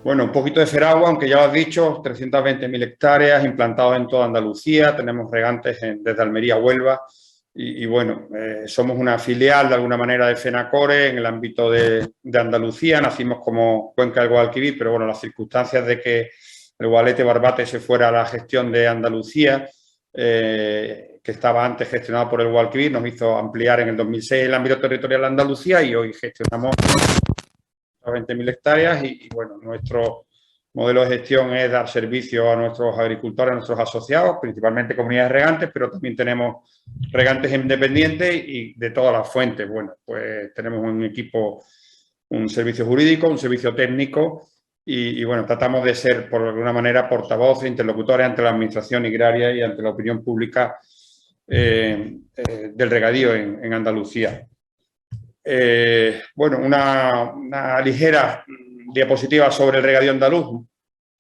Bueno, un poquito de Feragua, aunque ya lo has dicho, 320.000 hectáreas implantados en toda Andalucía, tenemos regantes desde Almería a Huelva y bueno, somos una filial de alguna manera de FENACORE en el ámbito de Andalucía, nacimos como Cuenca del Guadalquivir, pero bueno, las circunstancias de que el Guadalete Barbate se fuera a la gestión de Andalucía, que estaba antes gestionado por el Guadalquivir, nos hizo ampliar en el 2006 el ámbito territorial de Andalucía y hoy gestionamos 20.000 hectáreas y bueno, nuestro modelo de gestión es dar servicio a nuestros agricultores, a nuestros asociados, principalmente comunidades regantes, pero también tenemos regantes independientes y de todas las fuentes. Bueno, pues tenemos un equipo, un servicio jurídico, un servicio técnico y bueno, tratamos de ser, por alguna manera, portavoces, interlocutores ante la administración agraria y ante la opinión pública del regadío en Andalucía. Bueno, una ligera diapositiva sobre el regadío andaluz,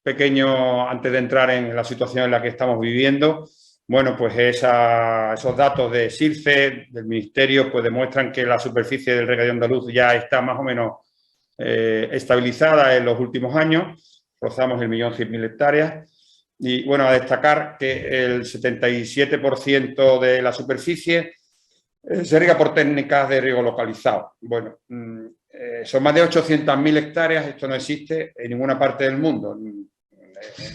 pequeño antes de entrar en la situación en la que estamos viviendo. Bueno, pues esos datos de SIRCE, del Ministerio, pues demuestran que la superficie del regadío andaluz ya está más o menos estabilizada en los últimos años, rozamos el 1.100.000 hectáreas. Y bueno, a destacar que el 77% de la superficie se riega por técnicas de riego localizado. Bueno, son más de 800.000 hectáreas, esto no existe en ninguna parte del mundo,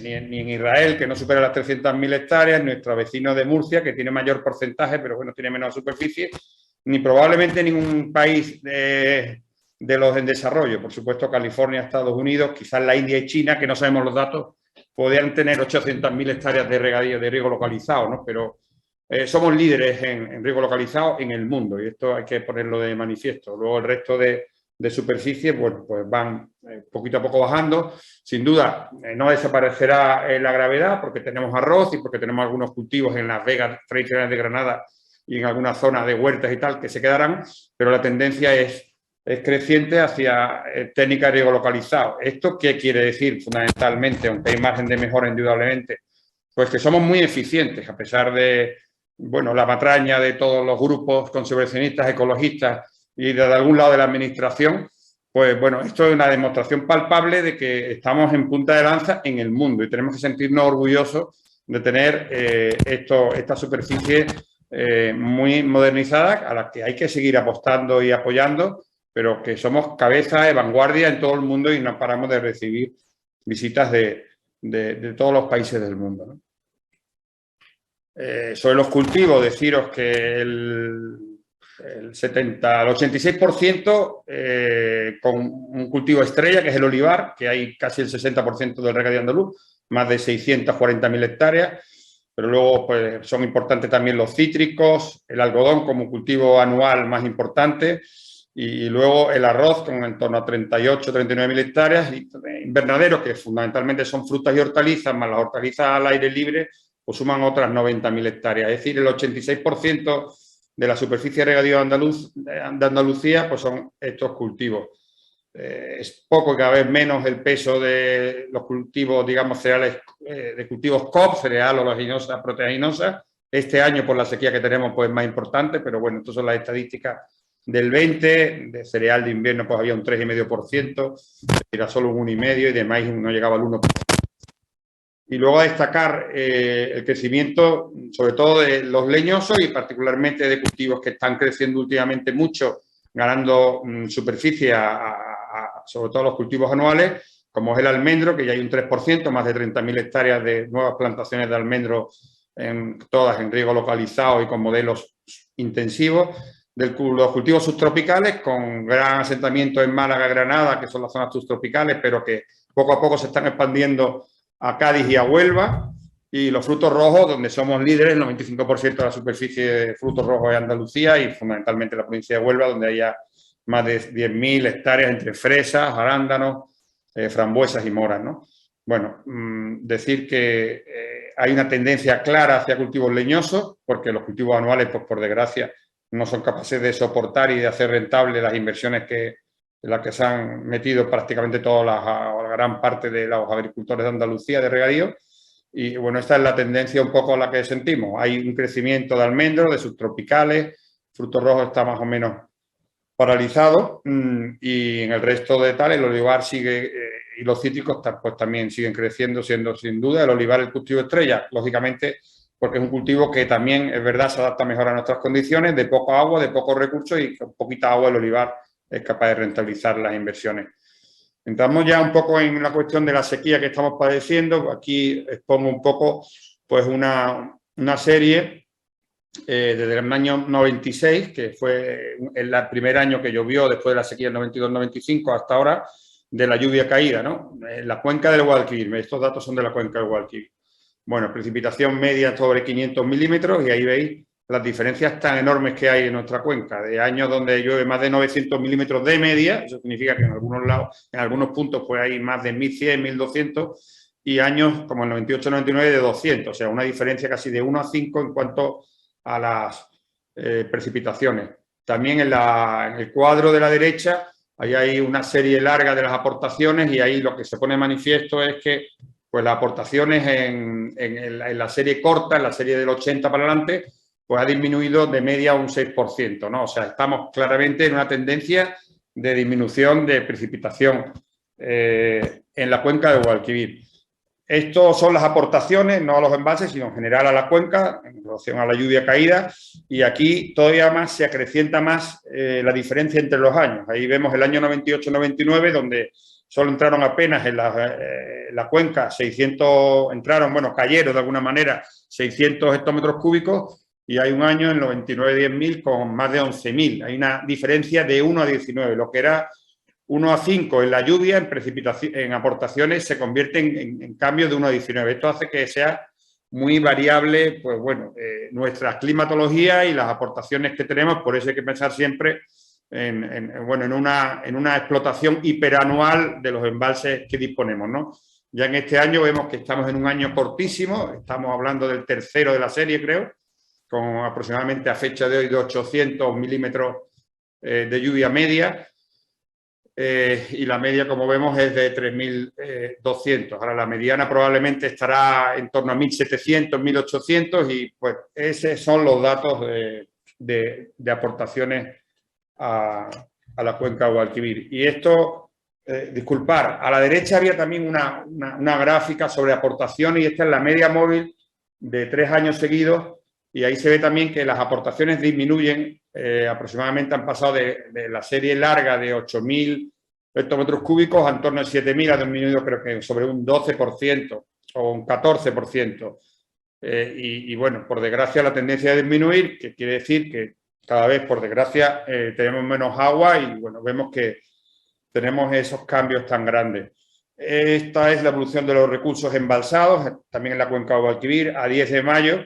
ni en Israel, que no supera las 300.000 hectáreas, nuestro vecino de Murcia, que tiene mayor porcentaje, pero bueno, tiene menos superficie, ni probablemente ningún país de los en desarrollo. Por supuesto, California, Estados Unidos, quizás la India y China, que no sabemos los datos, podrían tener 800.000 hectáreas de regadío, de riego localizado, ¿no? Pero somos líderes en riego localizado en el mundo y esto hay que ponerlo de manifiesto. Luego el resto de superficies, bueno, pues van poquito a poco bajando. Sin duda, no desaparecerá la gravedad porque tenemos arroz y porque tenemos algunos cultivos en las vegas tradicionales de Granada y en algunas zonas de huertas y tal que se quedarán, pero la tendencia es creciente hacia técnica de riego localizado. ¿Esto qué quiere decir fundamentalmente, aunque hay margen de mejora indudablemente? Pues que somos muy eficientes a pesar de bueno, la patraña de todos los grupos conservacionistas, ecologistas y de algún lado de la administración, pues bueno, esto es una demostración palpable de que estamos en punta de lanza en el mundo y tenemos que sentirnos orgullosos de tener esta superficie muy modernizada a la que hay que seguir apostando y apoyando, pero que somos cabeza de vanguardia en todo el mundo y no paramos de recibir visitas de todos los países del mundo, ¿no? Sobre los cultivos, deciros que el 86% con un cultivo estrella, que es el olivar, que hay casi el 60% del regadío andaluz, más de 640.000 hectáreas, pero luego pues, son importantes también los cítricos, el algodón como cultivo anual más importante, y luego el arroz con en torno a 38-39.000 hectáreas, y invernaderos que fundamentalmente son frutas y hortalizas, más las hortalizas al aire libre, pues suman otras 90.000 hectáreas. Es decir, el 86% de la superficie de regadío de Andalucía pues son estos cultivos. Es poco y cada vez menos el peso de los cultivos, digamos, cereales, de cultivos COP, cereal, oleaginosa, proteaginosa. Este año, por la sequía que tenemos, pues es más importante, pero bueno, estas son las estadísticas del 20, de cereal de invierno pues había un 3,5%, era solo un 1,5% y de maíz no llegaba al 1%. Y luego a destacar el crecimiento, sobre todo de los leñosos y particularmente de cultivos que están creciendo últimamente mucho, ganando superficie sobre todo los cultivos anuales, como es el almendro, que ya hay un 3%, más de 30.000 hectáreas de nuevas plantaciones de almendro, todas en riego localizado y con modelos intensivos. Los cultivos subtropicales, con gran asentamiento en Málaga, Granada, que son las zonas subtropicales, pero que poco a poco se están expandiendo a Cádiz y a Huelva, y los frutos rojos, donde somos líderes, el 95% de la superficie de frutos rojos es Andalucía y fundamentalmente la provincia de Huelva, donde haya más de 10.000 hectáreas entre fresas, arándanos, frambuesas y moras, ¿no? Bueno, decir que hay una tendencia clara hacia cultivos leñosos, porque los cultivos anuales, pues por desgracia, no son capaces de soportar y de hacer rentables las inversiones en las que se han metido prácticamente toda la gran parte de los agricultores de Andalucía de regadío. Y bueno, esta es la tendencia un poco a la que sentimos. Hay un crecimiento de almendros, de subtropicales, frutos rojos está más o menos paralizado, y en el resto de tal el olivar sigue, y los cítricos pues también siguen creciendo, siendo sin duda el olivar el cultivo estrella, lógicamente, porque es un cultivo que también, es verdad, se adapta mejor a nuestras condiciones, de poco agua, de pocos recursos, y con poquita agua el olivar es capaz de rentabilizar las inversiones. Entramos ya un poco en la cuestión de la sequía que estamos padeciendo. Aquí expongo un poco pues una serie desde el año 96, que fue el primer año que llovió después de la sequía del 92-95 hasta ahora, de la lluvia caída, ¿no? En la cuenca del Guadalquivir. Estos datos son de la cuenca del Guadalquivir. Bueno, precipitación media sobre 500 milímetros, y ahí veis las diferencias tan enormes que hay en nuestra cuenca, de años donde llueve más de 900 milímetros de media, eso significa que en algunos lados, en algunos puntos, pues hay más de 1100, 1200, y años como el 98-99 de 200, o sea, una diferencia casi de 1 a 5 en cuanto a las precipitaciones. También en el cuadro de la derecha, ahí hay una serie larga de las aportaciones, y ahí lo que se pone manifiesto es que pues las aportaciones en la serie corta, en la serie del 80 para adelante, pues ha disminuido de media un 6%, ¿no? O sea, estamos claramente en una tendencia de disminución de precipitación en la cuenca de Guadalquivir. Estos son las aportaciones, no a los embalses, sino en general a la cuenca, en relación a la lluvia caída, y aquí todavía más se acrecienta más la diferencia entre los años. Ahí vemos el año 98-99, donde solo entraron apenas en la cuenca 600, cayeron de alguna manera 600 hectómetros cúbicos, y hay un año, en 99-10.000, con más de 11.000. Hay una diferencia de 1 a 19, lo que era 1 a 5 en la lluvia, en precipitación, en aportaciones, se convierte en cambio de 1 a 19. Esto hace que sea muy variable, pues bueno, nuestra climatología y las aportaciones que tenemos. Por eso hay que pensar siempre en una explotación hiperanual de los embalses que disponemos, ¿no? Ya en este año vemos que estamos en un año cortísimo, estamos hablando del tercero de la serie, creo, con aproximadamente a fecha de hoy de 800 milímetros de lluvia media, y la media, como vemos, es de 3.200. Ahora la mediana probablemente estará en torno a 1.700, 1.800, y pues esos son los datos de aportaciones a la cuenca Guadalquivir. Y esto, disculpar, a la derecha había también una gráfica sobre aportaciones, y esta es la media móvil de 3 años seguidos, y ahí se ve también que las aportaciones disminuyen, aproximadamente han pasado de la serie larga de 8.000 hectómetros cúbicos a en torno a 7.000, ha disminuido creo que sobre un 12% o un 14%. Y bueno, por desgracia la tendencia a disminuir, que quiere decir que cada vez, por desgracia, tenemos menos agua, y bueno, vemos que tenemos esos cambios tan grandes. Esta es la evolución de los recursos embalsados, también en la cuenca de Guadalquivir, a 10 de mayo.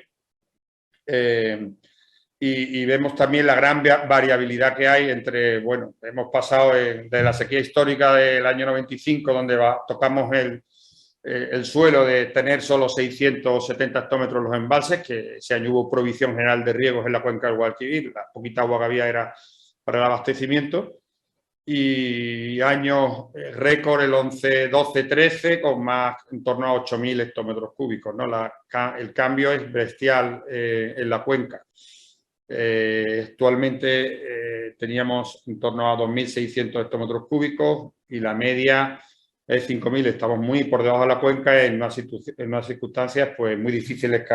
Y vemos también la gran variabilidad que hay entre, bueno, hemos pasado de la sequía histórica del año 95, donde tocamos el suelo de tener solo 670 hectómetros los embalses, que ese año hubo provisión general de riegos en la cuenca del Guadalquivir, la poquita agua que había era para el abastecimiento, y años récord el 11, 12, 13, con más en torno a 8.000 hectómetros cúbicos, ¿no? El cambio es bestial en la cuenca. Actualmente teníamos en torno a 2.600 hectómetros cúbicos, y la media es 5.000. Estamos muy por debajo de la cuenca en unas circunstancias pues muy difíciles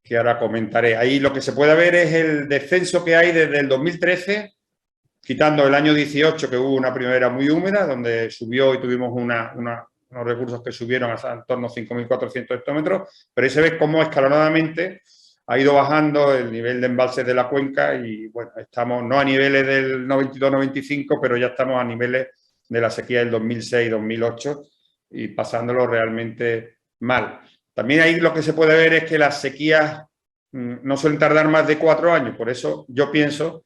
que ahora comentaré. Ahí lo que se puede ver es el descenso que hay desde el 2013, quitando el año 18, que hubo una primavera muy húmeda, donde subió y tuvimos unos recursos que subieron hasta en torno a 5.400 hectómetros, pero ahí se ve cómo escalonadamente ha ido bajando el nivel de embalses de la cuenca, y bueno, estamos no a niveles del 92-95, pero ya estamos a niveles de la sequía del 2006-2008, y pasándolo realmente mal. También ahí lo que se puede ver es que las sequías no suelen tardar más de 4 años, por eso yo pienso,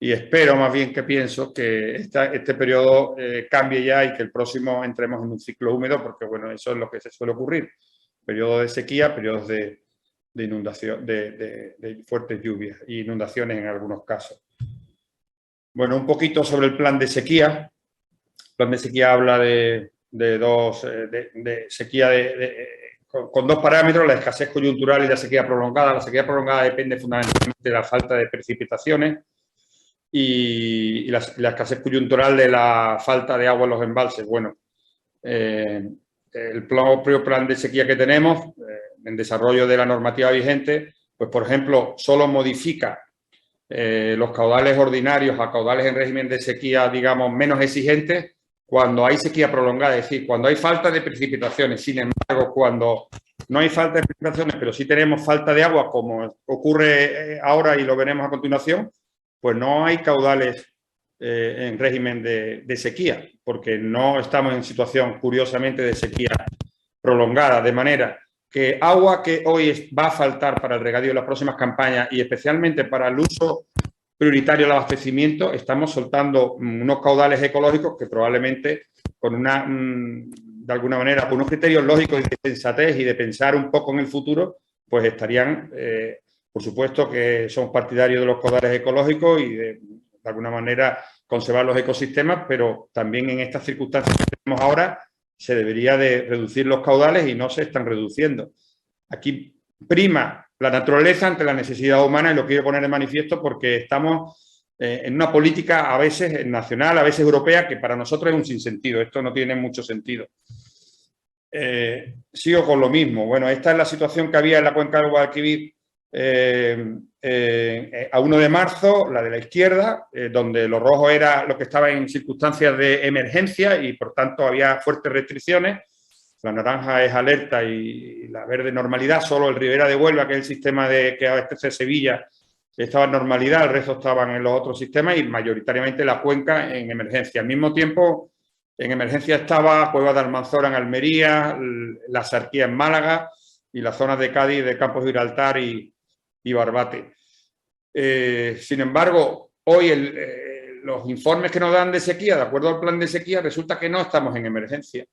y espero más bien que pienso, que este periodo cambie ya, y que el próximo entremos en un ciclo húmedo, porque bueno, eso es lo que se suele ocurrir. Periodos de sequía, periodos de inundación, de fuertes lluvias e inundaciones en algunos casos. Bueno, un poquito sobre el plan de sequía. El plan de sequía habla de sequía con 2 parámetros, la escasez coyuntural y la sequía prolongada. La sequía prolongada depende fundamentalmente de la falta de precipitaciones. y la escasez coyuntural de la falta de agua en los embalses. Bueno, el propio plan de sequía que tenemos, en desarrollo de la normativa vigente, pues por ejemplo, solo modifica los caudales ordinarios a caudales en régimen de sequía, digamos, menos exigentes cuando hay sequía prolongada, es decir, cuando hay falta de precipitaciones. Sin embargo, cuando no hay falta de precipitaciones, pero sí tenemos falta de agua, como ocurre ahora y lo veremos a continuación, pues no hay caudales en régimen de sequía, porque no estamos en situación, curiosamente, de sequía prolongada, de manera que agua que hoy va a faltar para el regadío en las próximas campañas y especialmente para el uso prioritario del abastecimiento, estamos soltando unos caudales ecológicos que probablemente con una, de alguna manera, con unos criterios lógicos y de sensatez y de pensar un poco en el futuro, pues estarían, por supuesto que somos partidarios de los caudales ecológicos y de alguna manera conservar los ecosistemas, pero también en estas circunstancias que tenemos ahora se debería de reducir los caudales y no se están reduciendo. Aquí prima la naturaleza ante la necesidad humana y lo quiero poner de manifiesto porque estamos en una política a veces nacional, a veces europea, que para nosotros es un sinsentido. Esto no tiene mucho sentido. Sigo con lo mismo. Bueno, esta es la situación que había en la cuenca del Guadalquivir a 1 de marzo, la de la izquierda, donde lo rojo era lo que estaba en circunstancias de emergencia y por tanto había fuertes restricciones. La naranja es alerta y la verde normalidad. Solo el Ribera de Huelva, que es el sistema que abastece Sevilla, estaba en normalidad, el resto estaban en los otros sistemas y mayoritariamente la cuenca en emergencia. Al mismo tiempo, en emergencia estaba Cueva de Almanzora en Almería, la Sarquía en Málaga y las zonas de Cádiz, de Campos de Gibraltar y Barbate. Sin embargo, hoy los informes que nos dan de sequía, de acuerdo al plan de sequía, resulta que no estamos en emergencia.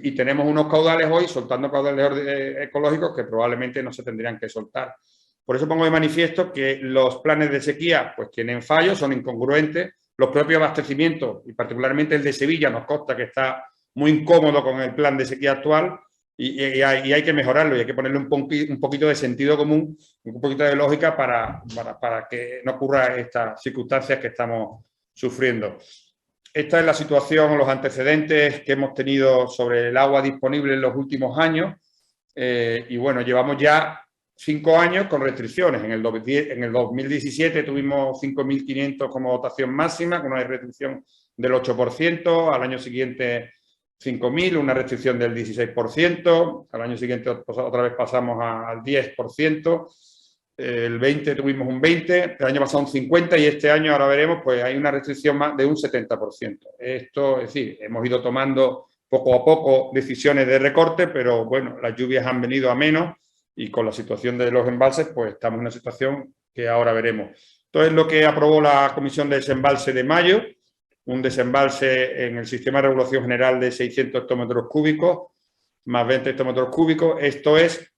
Y tenemos unos caudales hoy, soltando caudales ecológicos que probablemente no se tendrían que soltar. Por eso pongo de manifiesto que los planes de sequía pues tienen fallos, son incongruentes. Los propios abastecimientos, y particularmente el de Sevilla, nos consta que está muy incómodo con el plan de sequía actual y hay que mejorarlo y hay que ponerle un poquito de sentido común, un poquito de lógica para que no ocurra estas circunstancias que estamos sufriendo. Esta es la situación, los antecedentes que hemos tenido sobre el agua disponible en los últimos años y bueno, llevamos ya 5 años con restricciones. En el 2017 tuvimos 5.500 como dotación máxima, con una restricción del 8%, al año siguiente 5.000, una restricción del 16%, al año siguiente otra vez pasamos al 10%, el 20 tuvimos un 20%, el año pasado un 50% y este año, ahora veremos, pues hay una restricción más de un 70%. Esto, es decir, hemos ido tomando poco a poco decisiones de recorte, pero bueno, las lluvias han venido a menos y con la situación de los embalses, pues estamos en una situación que ahora veremos. Esto es lo que aprobó la Comisión de Desembalse de mayo, un desembalse en el Sistema de Regulación General de 600 hectómetros cúbicos, más 20 hectómetros cúbicos. Esto es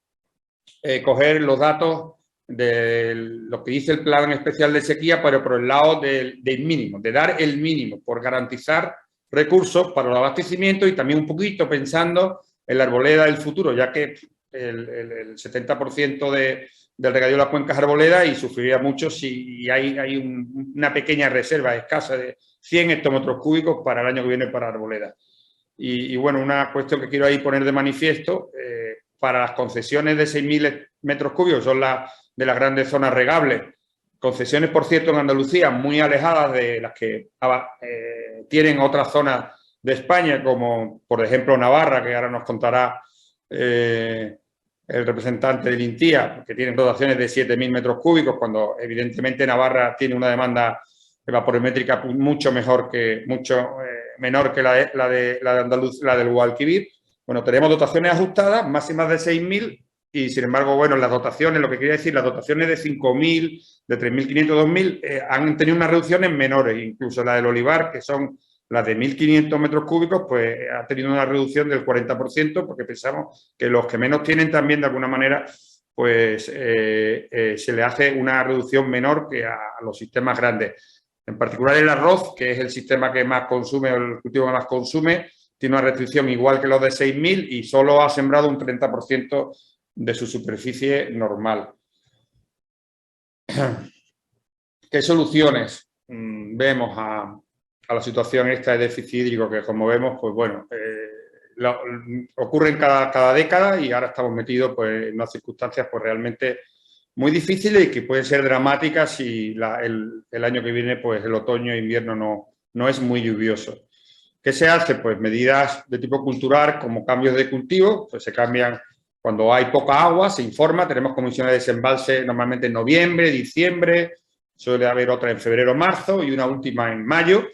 coger los datos de lo que dice el Plan Especial de Sequía, pero por el lado del mínimo, de dar el mínimo, por garantizar recursos para el abastecimiento y también un poquito pensando en la arboleda del futuro, ya que el 70% del regadío de las cuencas arboleda y sufriría mucho si hay una pequeña reserva escasa de 100 hectómetros cúbicos para el año que viene para arboleda. Y bueno, una cuestión que quiero ahí poner de manifiesto, para las concesiones de 6.000 metros cúbicos, son de las grandes zonas regables, concesiones, por cierto, en Andalucía, muy alejadas de las que tienen otras zonas de España, como por ejemplo Navarra, que ahora nos contará el representante del INTIA, que tienen dotaciones de 7.000 metros cúbicos, cuando evidentemente Navarra tiene una demanda evaporimétrica mucho menor que la del Guadalquivir. Bueno, tenemos dotaciones ajustadas, máximas de 6.000 y sin embargo, bueno, las dotaciones, lo que quería decir, las dotaciones de 5.000, de 3.500, 2.000 han tenido unas reducciones menores, incluso la del Olivar, que son las de 1.500 metros cúbicos, pues ha tenido una reducción del 40%, porque pensamos que los que menos tienen también, de alguna manera, pues se le hace una reducción menor que a los sistemas grandes. En particular el arroz, que es el sistema que más consume, o el cultivo que más consume, tiene una restricción igual que los de 6.000 y solo ha sembrado un 30% de su superficie normal. ¿Qué soluciones? vemos a la situación esta de déficit hídrico, que como vemos, pues bueno, ocurre cada década y ahora estamos metidos pues, en unas circunstancias pues, realmente muy difíciles y que pueden ser dramáticas si el año que viene pues, el otoño e invierno no es muy lluvioso. ¿Qué se hace? Pues medidas de tipo cultural como cambios de cultivo, pues se cambian cuando hay poca agua, se informa, tenemos comisiones de desembalse normalmente en noviembre, diciembre, suele haber otra en febrero, marzo y una última en mayo.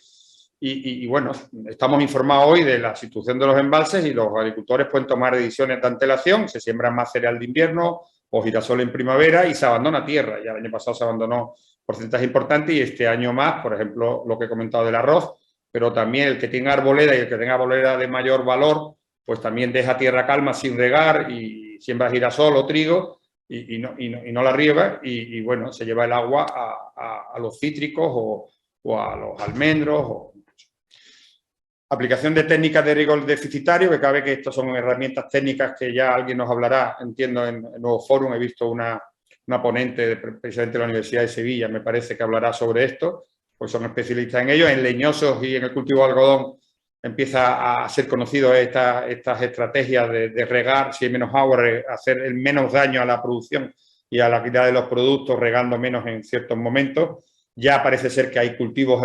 Y bueno, estamos informados hoy de la situación de los embalses y los agricultores pueden tomar decisiones de antelación, se siembra más cereal de invierno o girasol en primavera y se abandona tierra. Ya el año pasado se abandonó porcentaje importante y este año más, por ejemplo, lo que he comentado del arroz, pero también el que tenga arboleda y el que tenga arboleda de mayor valor, pues también deja tierra calma sin regar y siembra girasol o trigo y no la riega y bueno, se lleva el agua a los cítricos o a los almendros. Aplicación de técnicas de riego deficitario, que cabe que estas son herramientas técnicas que ya alguien nos hablará, entiendo, en el nuevo fórum. He visto una ponente precisamente de la Universidad de Sevilla, me parece que hablará sobre esto, pues son especialistas en ello. En leñosos y en el cultivo de algodón empieza a ser conocido estas estrategias de regar, si hay menos agua, hacer el menos daño a la producción y a la calidad de los productos, regando menos en ciertos momentos. Ya parece ser que hay cultivos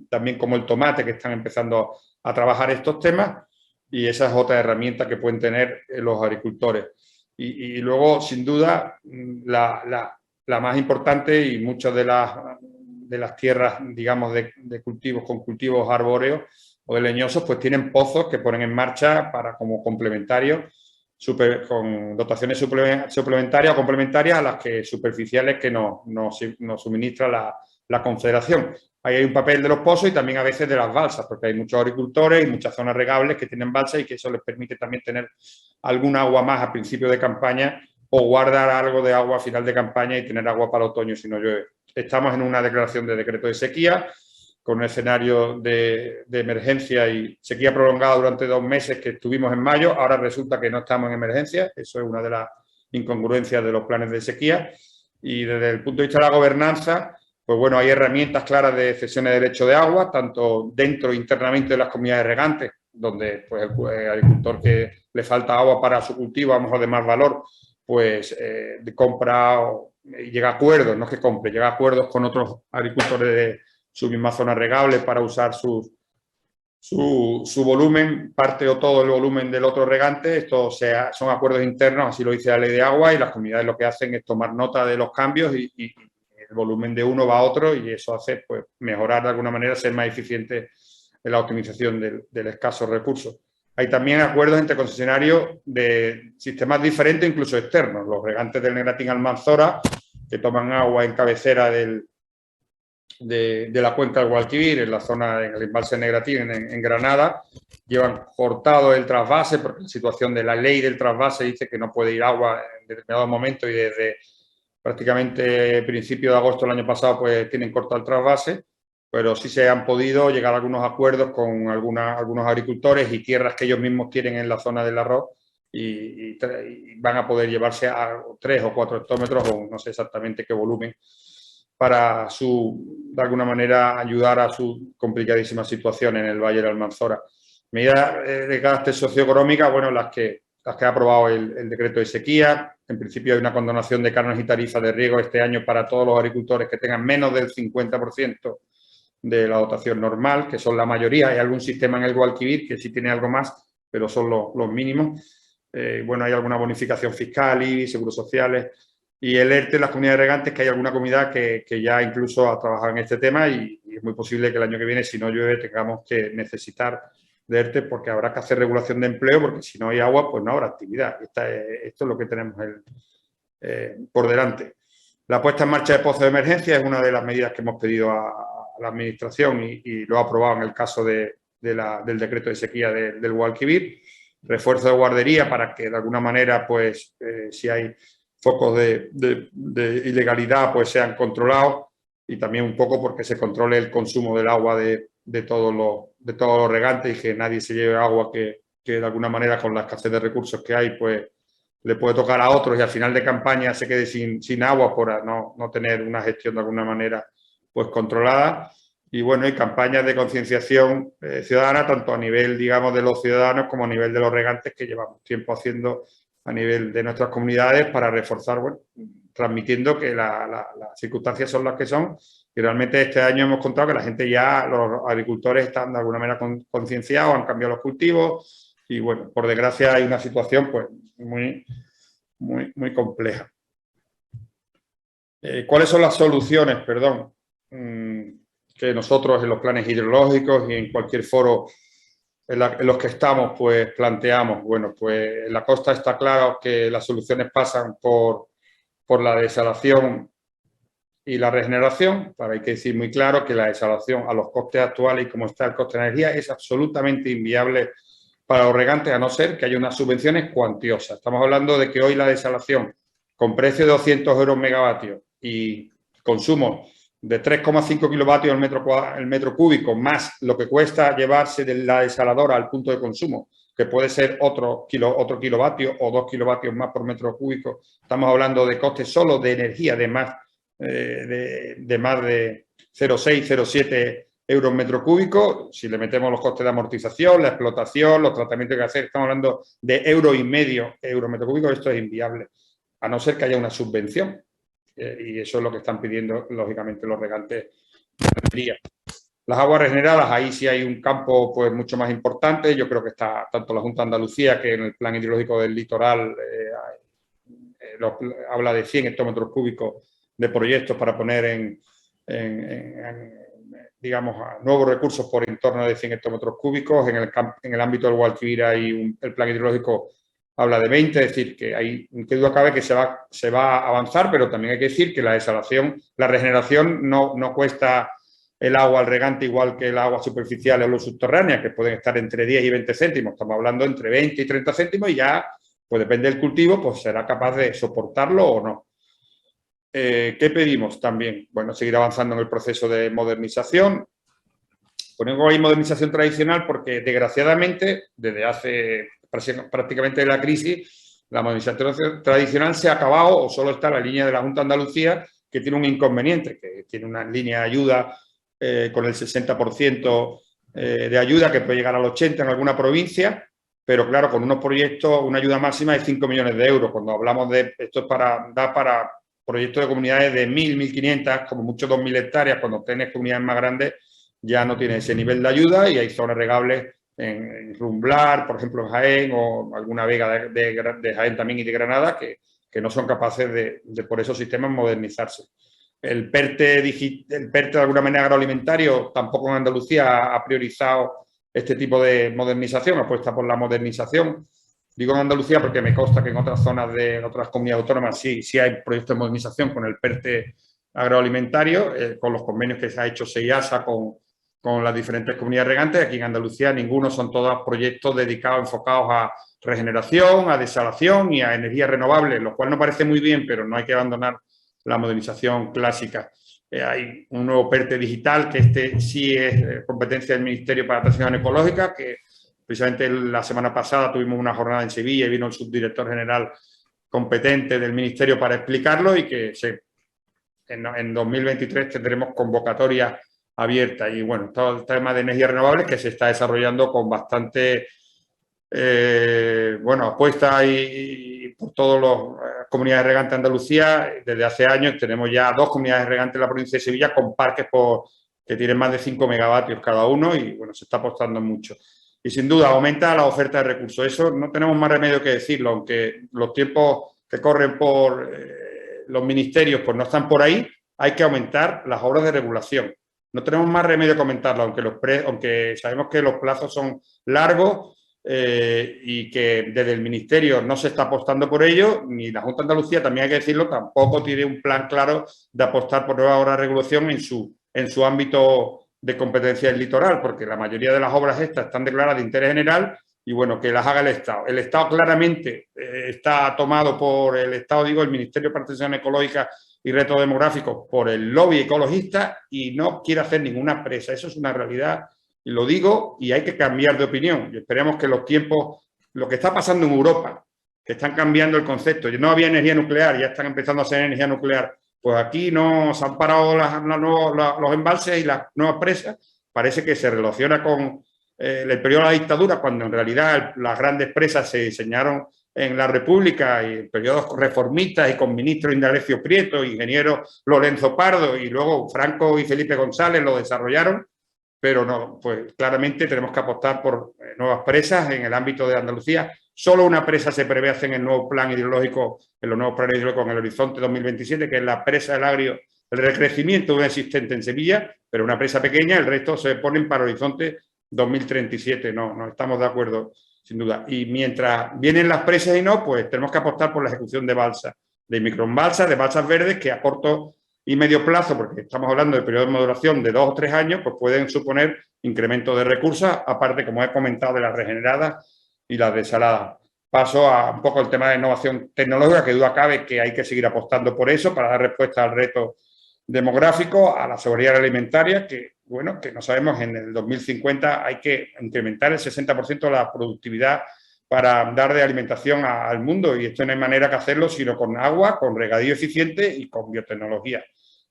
también como el tomate que están empezando a trabajar estos temas y esa es otra herramienta que pueden tener los agricultores. Y luego, sin duda, la más importante y muchas de las tierras, digamos, de cultivos con cultivos arbóreos o de leñosos, pues tienen pozos que ponen en marcha como complementarios, con dotaciones suplementarias o complementarias a las que superficiales que nos suministra la Confederación. Ahí hay un papel de los pozos y también a veces de las balsas, porque hay muchos agricultores y muchas zonas regables que tienen balsas y que eso les permite también tener algún agua más a principio de campaña o guardar algo de agua a final de campaña y tener agua para el otoño si no llueve. Estamos en una declaración de decreto de sequía con un escenario de emergencia y sequía prolongada durante 2 meses que estuvimos en mayo. Ahora resulta que no estamos en emergencia. Eso es una de las incongruencias de los planes de sequía. Y desde el punto de vista de la gobernanza, pues bueno, hay herramientas claras de cesiones de derecho de agua, tanto dentro e internamente de las comunidades regantes, donde pues, el agricultor que le falta agua para su cultivo, a lo mejor de más valor, pues compra y llega a acuerdos, no es que compre, llega a acuerdos con otros agricultores de su misma zona regable para usar su volumen, parte o todo el volumen del otro regante. Esto son acuerdos internos, así lo dice la ley de agua, y las comunidades lo que hacen es tomar nota de los cambios y el volumen de uno va a otro y eso hace pues, mejorar de alguna manera, ser más eficiente en la optimización del escaso recurso. Hay también acuerdos entre concesionarios de sistemas diferentes, incluso externos. Los regantes del Negratín Almanzora, que toman agua en cabecera de la cuenca del Guadalquivir, en la zona, en el embalse Negratín, en Granada, llevan cortado el trasvase porque la situación de la ley del trasvase dice que no puede ir agua en determinado momento y desde prácticamente principio de agosto del año pasado pues tienen cortado el trasvase, pero sí se han podido llegar a algunos acuerdos con algunos agricultores y tierras que ellos mismos tienen en la zona del arroz y van a poder llevarse a 3 o 4 hectómetros o no sé exactamente qué volumen para de alguna manera ayudar a su complicadísima situación en el Valle del Almanzora. Medidas de carácter socioeconómica, bueno, las que ha aprobado el decreto de sequía. En principio hay una condonación de carnes y tarifas de riego este año para todos los agricultores que tengan menos del 50% de la dotación normal, que son la mayoría. Hay algún sistema en el Guadalquivir que sí tiene algo más, pero son los mínimos. Bueno, hay alguna bonificación fiscal, IBI, seguros sociales. Y el ERTE, las comunidades regantes, que hay alguna comunidad que ya incluso ha trabajado en este tema y es muy posible que el año que viene, si no llueve, tengamos que necesitar de ERTE porque habrá que hacer regulación de empleo porque si no hay agua, pues no habrá actividad. Esto es lo que tenemos por delante. La puesta en marcha de pozos de emergencia es una de las medidas que hemos pedido a la Administración y lo ha aprobado en el caso del decreto de sequía del Guadalquivir. Refuerzo de guardería para que de alguna manera, pues, si hay focos de ilegalidad, pues sean controlados y también un poco porque se controle el consumo del agua de todos los regantes y que nadie se lleve agua que de alguna manera con la escasez de recursos que hay, pues le puede tocar a otros y al final de campaña se quede sin agua por no tener una gestión de alguna manera pues controlada. Y bueno, hay campañas de concienciación ciudadana, tanto a nivel, digamos, de los ciudadanos como a nivel de los regantes, que llevamos tiempo haciendo a nivel de nuestras comunidades para reforzar, bueno, transmitiendo que las circunstancias son las que son. Y realmente este año hemos contado que la gente ya, los agricultores están de alguna manera concienciados, han cambiado los cultivos y bueno, por desgracia hay una situación pues muy compleja. ¿Cuáles son las soluciones, perdón, que nosotros en los planes hidrológicos y en cualquier foro en los que estamos pues planteamos? Bueno, pues en la costa está claro que las soluciones pasan por la desalación y la regeneración, pero hay que decir muy claro que la desalación a los costes actuales y como está el coste de energía es absolutamente inviable para los regantes, a no ser que haya unas subvenciones cuantiosas. Estamos hablando de que hoy la desalación con precio de 200 euros megavatios y consumo de 3,5 kilovatios el metro cúbico, más lo que cuesta llevarse de la desaladora al punto de consumo, que puede ser otro kilovatio o 2 kilovatios más por metro cúbico. Estamos hablando de costes solo de energía de más de 0,6, 0,7 euros metro cúbico. Si le metemos los costes de amortización, la explotación, los tratamientos que hacer, estamos hablando de €1,5 metro cúbico. Esto es inviable, a no ser que haya una subvención. Y eso es lo que están pidiendo, lógicamente, los regantes de ganadería. Las aguas regeneradas, ahí sí hay un campo pues mucho más importante. Yo creo que está tanto la Junta de Andalucía, que en el plan hidrológico del litoral habla de 100 hectómetros cúbicos de proyectos para poner digamos, nuevos recursos por en torno de 100 hectómetros cúbicos. En el ámbito del Guadalquivir el plan hidrológico habla de 20, es decir, que hay, que duda cabe que se va a avanzar, pero también hay que decir que la desalación, la regeneración no cuesta el agua al regante igual que el agua superficial o los subterránea, que pueden estar entre 10 y 20 céntimos. Estamos hablando entre 20 y 30 céntimos y ya, pues depende del cultivo, pues será capaz de soportarlo o no. ¿Qué pedimos también? Bueno, seguir avanzando en el proceso de modernización. Ponemos ahí modernización tradicional porque, desgraciadamente, desde hace prácticamente la crisis, la modernización tradicional se ha acabado o solo está la línea de la Junta de Andalucía, que tiene un inconveniente, que tiene una línea de ayuda con el 60% de ayuda, que puede llegar al 80% en alguna provincia, pero claro, con unos proyectos, una ayuda máxima de 5 millones de euros. Cuando hablamos de esto es para proyectos de comunidades de 1.000, 1.500, como mucho 2.000 hectáreas, cuando tienes comunidades más grandes ya no tiene ese nivel de ayuda y hay zonas regables en Rumblar, por ejemplo en Jaén, o alguna vega de Jaén también y de Granada, que no son capaces de por esos sistemas modernizarse. El PERTE de alguna manera agroalimentario tampoco en Andalucía ha priorizado este tipo de modernización, apuesta por la modernización. Digo en Andalucía porque me consta que en otras zonas de otras comunidades autónomas sí hay proyectos de modernización con el PERTE agroalimentario, con los convenios que se ha hecho SEIASA con las diferentes comunidades regantes. Aquí en Andalucía ninguno, son todos proyectos dedicados, enfocados a regeneración, a desalación y a energías renovables, lo cual no parece muy bien, pero no hay que abandonar la modernización clásica. Hay un nuevo PERTE digital, que sí es competencia del Ministerio para la Transición Ecológica, que precisamente la semana pasada tuvimos una jornada en Sevilla y vino el subdirector general competente del Ministerio para explicarlo, y que en 2023 tendremos convocatoria abierta. Y bueno, todo el tema de energías renovables que se está desarrollando con bastante apuesta y por todas las comunidades regantes de Andalucía. Desde hace años tenemos ya 2 comunidades regantes en la provincia de Sevilla con parques que tienen más de 5 megavatios cada uno, y bueno, se está apostando mucho. Y sin duda aumenta la oferta de recursos. Eso no tenemos más remedio que decirlo, aunque los tiempos que corren por los ministerios pues no están por ahí. Hay que aumentar las obras de regulación. No tenemos más remedio que aumentarlo, aunque sabemos que los plazos son largos y que desde el Ministerio no se está apostando por ello, ni la Junta de Andalucía, también hay que decirlo, tampoco tiene un plan claro de apostar por nuevas obras de regulación en su ámbito de competencia del litoral, porque la mayoría de las obras estas están declaradas de interés general y bueno, que las haga el Estado. El Estado claramente está tomado por el Estado, el Ministerio para la Transición Ecológica y Retos Demográficos, por el lobby ecologista, y no quiere hacer ninguna presa. Eso es una realidad, y lo digo, y hay que cambiar de opinión. Y esperemos que los tiempos, lo que está pasando en Europa, que están cambiando el concepto. No había energía nuclear, ya están empezando a hacer energía nuclear pues aquí no se han parado los embalses y las nuevas presas. Parece que se relaciona con el periodo de la dictadura, cuando en realidad las grandes presas se diseñaron en la República y en periodos reformistas y con ministros Indalecio Prieto, ingeniero Lorenzo Pardo, y luego Franco y Felipe González lo desarrollaron, pero no, pues claramente tenemos que apostar por nuevas presas en el ámbito de Andalucía. Solo una presa se prevé hacer en el nuevo plan hidrológico, en los nuevos planes hidrológicos en el horizonte 2027, que es la presa del Agrio, el recrecimiento de una existente en Sevilla, pero una presa pequeña, el resto se ponen para horizonte 2037. No estamos de acuerdo, sin duda. Y mientras vienen las presas y no, pues tenemos que apostar por la ejecución de balsas, de microembalsas, de balsas verdes, que a corto y medio plazo, porque estamos hablando de periodos de maduración de 2 o 3 años, pues pueden suponer incremento de recursos, aparte, como he comentado, de las regeneradas y las desaladas. Paso a un poco el tema de innovación tecnológica, que duda cabe que hay que seguir apostando por eso para dar respuesta al reto demográfico, a la seguridad alimentaria, que, bueno, que no sabemos, en el 2050 hay que incrementar el 60% de la productividad para dar de alimentación al mundo, y esto no hay manera que hacerlo sino con agua, con regadío eficiente y con biotecnología.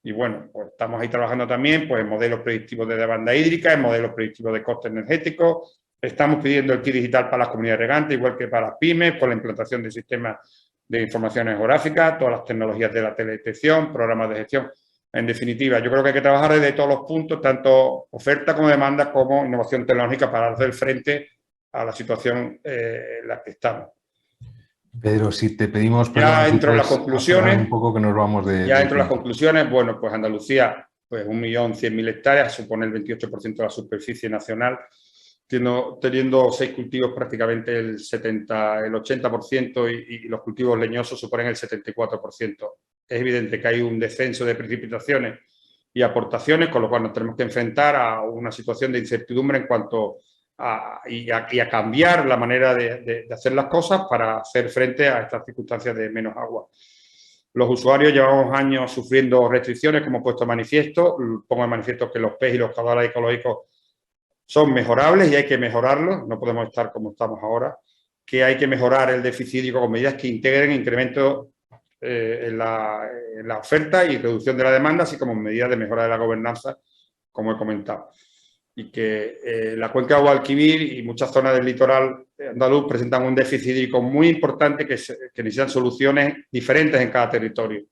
Y bueno, pues estamos ahí trabajando también pues, en modelos predictivos de demanda hídrica, en modelos predictivos de coste energético. Estamos pidiendo el kit digital para las comunidades regantes, igual que para las pymes, por la implantación de sistemas de información geográfica, todas las tecnologías de la teledetección, programas de gestión. En definitiva, yo creo que hay que trabajar desde todos los puntos, tanto oferta como demanda, como innovación tecnológica, para hacer frente a la situación en la que estamos. Pedro, si te pedimos perdón, ya entro en las conclusiones. Un poco que nos vamos de... Ya entro en las conclusiones. Bueno, pues Andalucía, pues 1.100.000 hectáreas, supone el 28% de la superficie nacional, teniendo 6 cultivos prácticamente el 80%, y los cultivos leñosos suponen el 74%. Es evidente que hay un descenso de precipitaciones y aportaciones, con lo cual nos tenemos que enfrentar a una situación de incertidumbre en cuanto a cambiar la manera de hacer las cosas para hacer frente a estas circunstancias de menos agua. Los usuarios llevamos años sufriendo restricciones, como he puesto de manifiesto. Pongo de manifiesto que los PES y los caudales ecológicos son mejorables y hay que mejorarlos. No podemos estar como estamos ahora. Que hay que mejorar el déficit hídrico con medidas que integren incrementos en la oferta y reducción de la demanda, así como medidas de mejora de la gobernanza, como he comentado. Y que la cuenca de Guadalquivir y muchas zonas del litoral andaluz presentan un déficit hídrico muy importante que necesitan soluciones diferentes en cada territorio,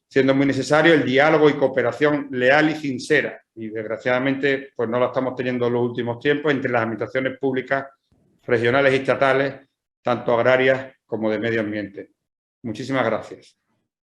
siendo muy necesario el diálogo y cooperación leal y sincera. Y desgraciadamente pues no la estamos teniendo en los últimos tiempos entre las administraciones públicas, regionales y estatales, tanto agrarias como de medio ambiente. Muchísimas gracias.